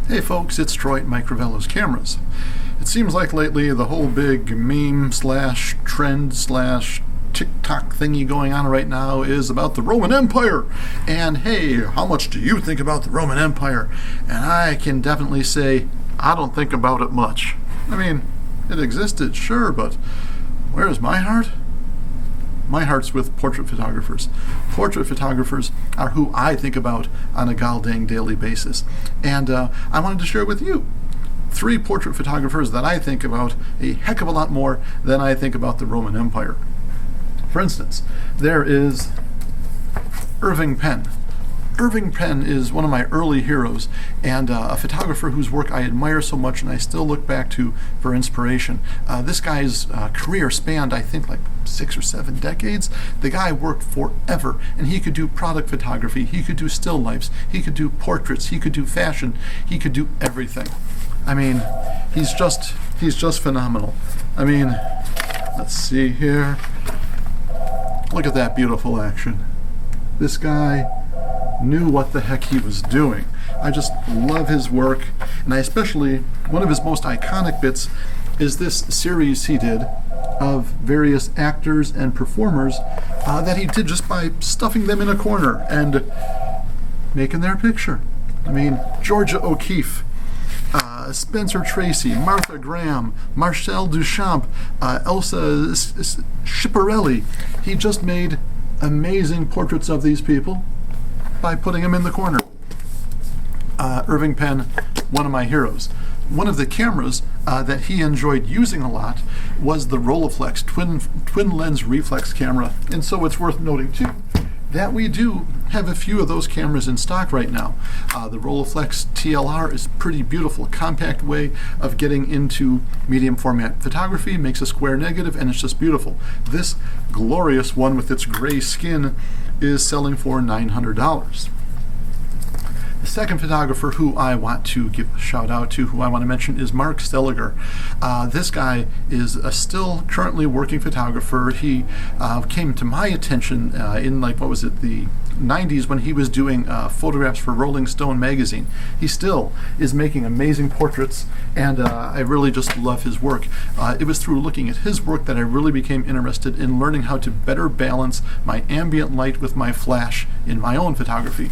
Hey folks, it's Troy at Microvello's Cameras. It seems like lately the whole big meme slash trend slash TikTok thingy going on right now is about the Roman Empire. And hey, how much do you think about the Roman Empire? And I can definitely say I don't think about it much. I mean, it existed, sure, but where's my heart? My heart's with portrait photographers. Portrait photographers are who I think about on a goddamn daily basis. And I wanted to share with you 3 portrait photographers that I think about a heck of a lot more than I think about the Roman Empire. For instance, there is Irving Penn. Irving Penn is one of my early heroes and a photographer whose work I admire so much and I still look back to for inspiration. This guy's career spanned, I think, like 6 or 7 decades. The guy worked forever, and he could do product photography, he could do still lifes, he could do portraits, he could do fashion, he could do everything. I mean, he's just phenomenal. I mean, let's see here. Look at that beautiful action. This guy knew what the heck he was doing. I just love his work, and I especially, one of his most iconic bits is this series he did of various actors and performers that he did just by stuffing them in a corner and making their picture. I mean, Georgia O'Keeffe, Spencer Tracy, Martha Graham, Marcel Duchamp, Elsa Schiaparelli. He just made amazing portraits of these people by putting them in the corner. Irving Penn, one of my heroes. One of the cameras that he enjoyed using a lot was the Rolleiflex twin lens reflex camera. And so it's worth noting too that we do have a few of those cameras in stock right now. The Rolleiflex TLR is a pretty beautiful, compact way of getting into medium format photography, makes a square negative, and it's just beautiful. This glorious one with its gray skin is selling for $900. The second photographer who I want to give a shout out to, who I want to mention, is Mark Seliger. This guy is a still currently working photographer. He came to my attention in the 90s when he was doing photographs for Rolling Stone magazine. He still is making amazing portraits, and I really just love his work. It was through looking at his work that I really became interested in learning how to better balance my ambient light with my flash in my own photography.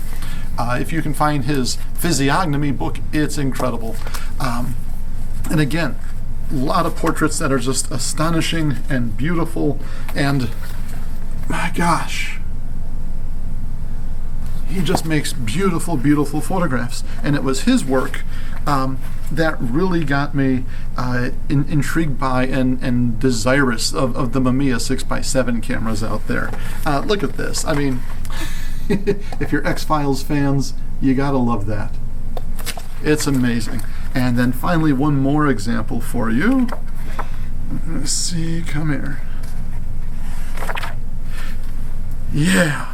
If you can find his physiognomy book, it's incredible. And again, a lot of portraits that are just astonishing and beautiful, and my gosh, he just makes beautiful, beautiful photographs. And it was his work that really got me intrigued by and desirous of the Mamiya 6x7 cameras out there. Look at this. I mean, if you're X-Files fans, you gotta love that. It's amazing. And then finally, one more example for you. Let's see, come here. Yeah.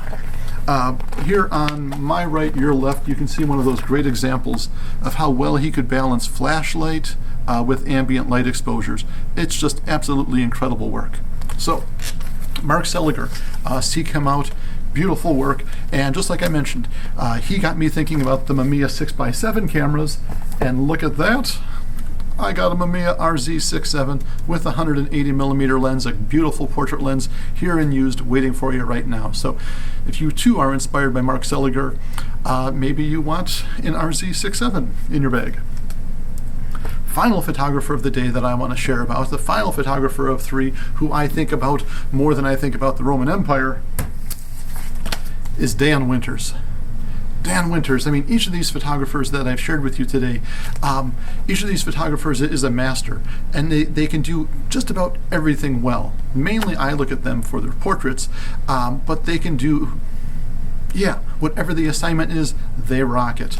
Here on my right, your left, you can see one of those great examples of how well he could balance flashlight with ambient light exposures. It's just absolutely incredible work. So, Mark Seliger, seek him out. Beautiful work, and just like I mentioned, he got me thinking about the Mamiya 6x7 cameras, and look at that. I got a Mamiya RZ67 with a 180mm lens, a beautiful portrait lens, here and used, waiting for you right now. So if you too are inspired by Mark Seliger, maybe you want an RZ67 in your bag. Final photographer of the day that I want to share about, the final photographer of 3 who I think about more than I think about the Roman Empire, is Dan Winters. Dan Winters, I mean, each of these photographers that I've shared with you today, each of these photographers is a master, and they can do just about everything well. Mainly I look at them for their portraits, but they can do, whatever the assignment is, they rock it.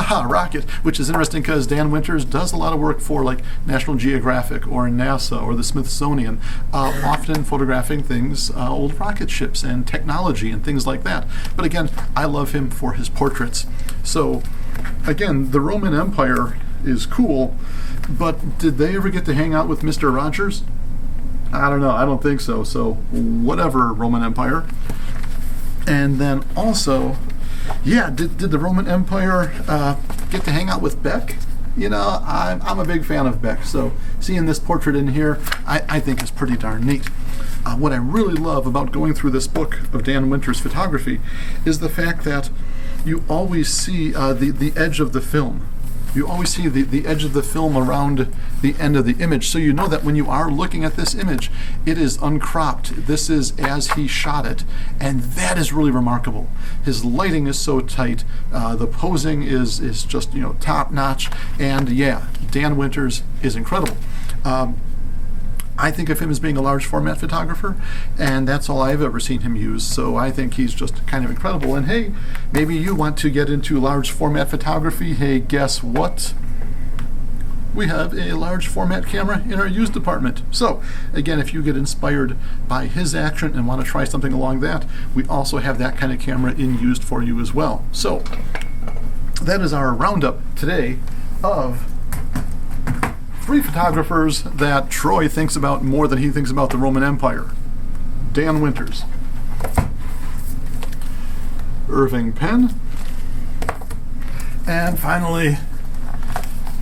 Rock it, which is interesting because Dan Winters does a lot of work for like National Geographic or NASA or the Smithsonian, often photographing things, old rocket ships and technology and things like that. But again, I love him for his portraits. So again, the Roman Empire is cool, but did they ever get to hang out with Mr. Rogers? I don't know, I don't think so. So whatever, Roman Empire. And then also, did the Roman Empire get to hang out with Beck. You know, I'm a big fan of Beck, so seeing this portrait in here, I think is pretty darn neat. What I really love about going through this book of Dan Winter's photography is the fact that you always see the edge of the film. You always see the edge of the film around the end of the image, so you know that when you are looking at this image, it is uncropped. This is as he shot it, and that is really remarkable. His lighting is so tight, the posing is just, you know, top notch, and yeah, Dan Winters is incredible. I think of him as being a large format photographer, and that's all I've ever seen him use, so I think he's just kind of incredible. And hey, maybe you want to get into large format photography. Hey, guess what? We have a large format camera in our used department. So again, if you get inspired by his action and want to try something along that, we also have that kind of camera in used for you as well. So that is our roundup today of 3 photographers that Troy thinks about more than he thinks about the Roman Empire. Dan Winters, Irving Penn, and finally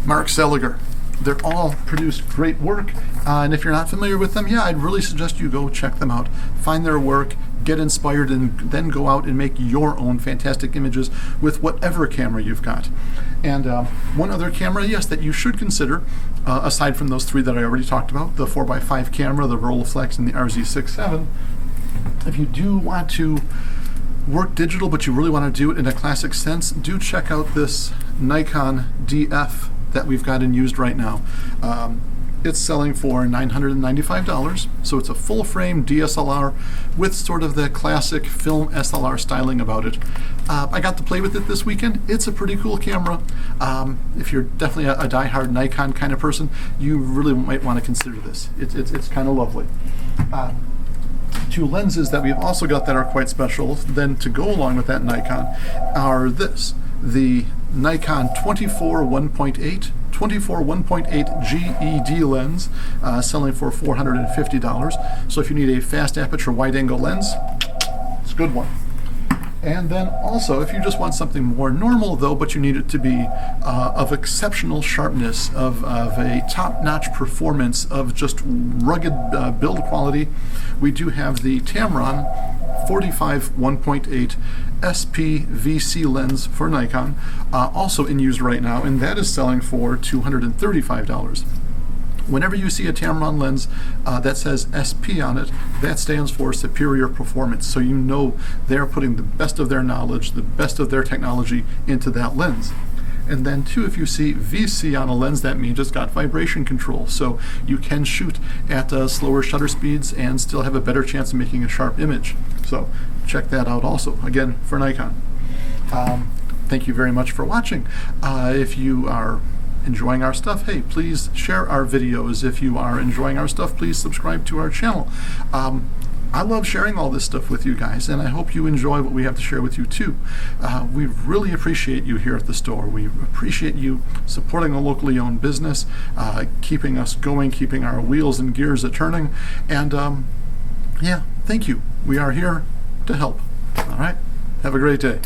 Mark Seliger. They're all produced great work, and if you're not familiar with them, yeah, I'd really suggest you go check them out. Find their work, get inspired, and then go out and make your own fantastic images with whatever camera you've got. And one other camera, yes, that you should consider, aside from those 3 that I already talked about, the 4x5 camera, the Rolleiflex, and the RZ67, if you do want to work digital but you really want to do it in a classic sense, do check out this Nikon DF that we've got in used right now. It's selling for $995, so it's a full frame DSLR with sort of the classic film SLR styling about it. I got to play with it this weekend. It's a pretty cool camera. If you're definitely a die-hard Nikon kind of person, you really might want to consider this. It's kind of lovely. 2 lenses that we've also got that are quite special then to go along with that Nikon are the Nikon 24 1.8 GED lens, selling for $450. So if you need a fast aperture wide angle lens, it's a good one. And then also, if you just want something more normal though, but you need it to be of exceptional sharpness, of a top-notch performance, of just rugged build quality, we do have the Tamron 45 1.8 SP-VC lens for Nikon, also in use right now, and that is selling for $235. Whenever you see a Tamron lens that says SP on it, that stands for superior performance. So you know they're putting the best of their knowledge, the best of their technology into that lens. And then too, if you see VC on a lens, that means it's got vibration control. So you can shoot at slower shutter speeds and still have a better chance of making a sharp image. So check that out also, again, for Nikon. Thank you very much for watching. If you are enjoying our stuff, hey, please share our videos. If you are enjoying our stuff, please subscribe to our channel. I love sharing all this stuff with you guys, and I hope you enjoy what we have to share with you too. We really appreciate you here at the store. We appreciate you supporting a locally owned business, keeping us going, keeping our wheels and gears a-turning, and yeah, thank you. We are here to help. All right, have a great day.